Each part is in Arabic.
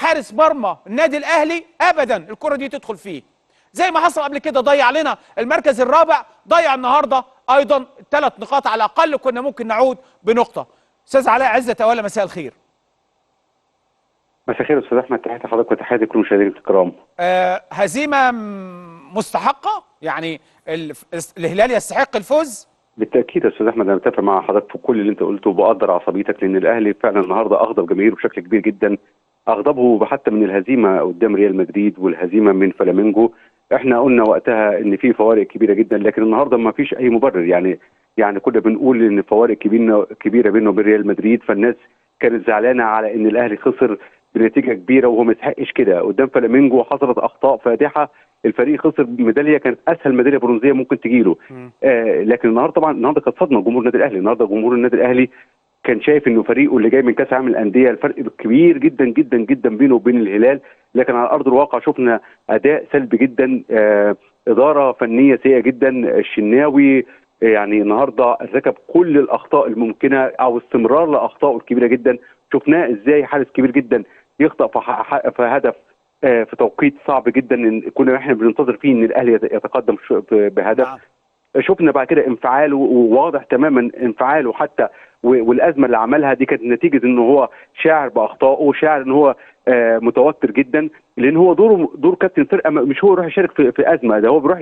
حارس مرمى النادي الاهلي ابدا الكره دي تدخل فيه، زي ما حصل قبل كده ضيع لنا المركز الرابع، ضيع النهارده ايضا 3 نقاط على الاقل، كنا ممكن نعود بنقطه. استاذ علاء عزت اولا مساء الخير. مساء الخير استاذ احمد، تحياتي لحضرتك وتحياتي لكل مشاهدينا الكرام. هزيمه مستحقه، يعني الهلال يستحق الفوز؟ بالتاكيد يا استاذ احمد، انا بتفق مع حضرتك في كل اللي انت قلته وبقدر عصبيتك، لان الاهلي فعلا النهارده اغضب جماهيره بشكل كبير جدا. اغضبه حتى من الهزيمه قدام ريال مدريد والهزيمه من فلامينجو. احنا قلنا وقتها ان في فوارق كبيره جدا، لكن النهارده ما فيش اي مبرر. يعني كنا بنقول ان فوارق كبيره بينه وبين ريال مدريد، فالناس كانت زعلانه على ان الاهلي خسر بنتيجه كبيره وهو ما يستحقش كده. قدام فلامينجو حصلت اخطاء فادحه، الفريق خسر ميداليه كانت اسهل ميداليه برونزيه ممكن تجيله. لكن النهارده كانت صدمه جمهور النادي الاهلي. النهارده جمهور النادي الاهلي كان شايف انه فريقه اللي جاي من كاس العالم للانديه الفرق كبير جدا جدا جدا بينه وبين الهلال، لكن على ارض الواقع شفنا اداء سلبي جدا، اداره فنيه سيئه جدا. الشناوي يعني النهارده ارتكب كل الاخطاء الممكنه او استمرار لاخطائه الكبيره جدا. شفناه ازاي حارس كبير جدا يخطأ في هدف في توقيت صعب جدا، كنا احنا بننتظر فيه ان الاهلي يتقدم بهدف. شفنا بعد كده انفعاله، وواضح تماما انفعاله حتى، والازمه اللي عملها دي كانت نتيجه انه هو شاعر باخطائه وشاعر ان هو متوتر جدا، لان هو دور كابتن فرقه، مش هو يروح يشارك في ازمه، ده هو بيروح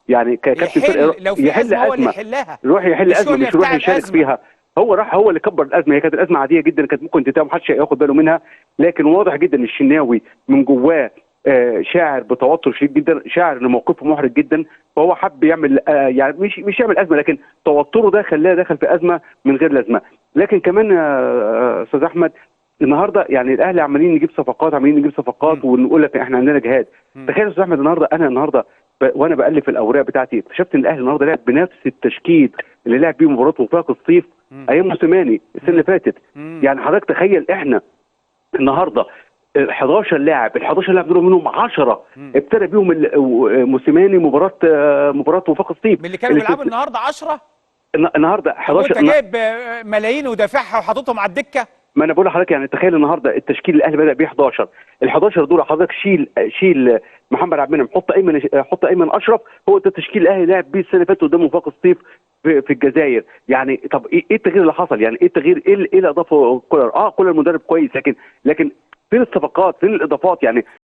يعني ككابتن فرقه لو في أزمة هو اللي يحلها، يروح يحل ازمه مش يروح يشارك فيها. هو اللي كبر الازمه، هي كانت الازمه عاديه جدا كانت ممكن تنتهي ومحدش ياخد باله منها، لكن واضح جدا ان الشناوي من جواه شاعر بتوتر شديد جدا، شاعر ان موقفه محرج جدا، فهو حب يعمل يعني مش يعمل ازمه، لكن توتره ده خلاه دخل في ازمه من غير لازمه. لكن كمان استاذ احمد، النهارده يعني الاهلي عمالين نجيب صفقات ونقول لك احنا عندنا جهاد. تخيل يا استاذ احمد، النهارده وانا بالف الاوراق بتاعتي اكتشفت ان الاهلي النهارده لعب بنفس التشكيل اللي لعب بيه مباراه وفاق الصيف ايام موسيماني السنه اللي فاتت. يعني حضرتك تخيل احنا النهارده 11 لاعب دول منهم 10 ابتدى بيهم موسيماني مباراه وفاق الصيف من اللي كانوا بيلعبوا النهارده 10. النهارده 11. وانت جايب ملايين ودافعها وحاططهم على الدكه. ما انا بقول لحضرتك، يعني تخيل النهارده التشكيل الاهلي بدا بيه 11. ال 11 دول حضرتك شيل محمد عبد المنعم، حط ايمن اشرف، هو ده التشكيل الاهلي لعب بيه السنه اللي فاتت قدام وفاق الصيف في الجزائر. يعني طب ايه التغيير اللي حصل؟ يعني ايه التغيير؟ ايه اللي اضافه كولر؟ كولر مدرب كويس، لكن فين الصفقات؟ فين الاضافات؟ يعني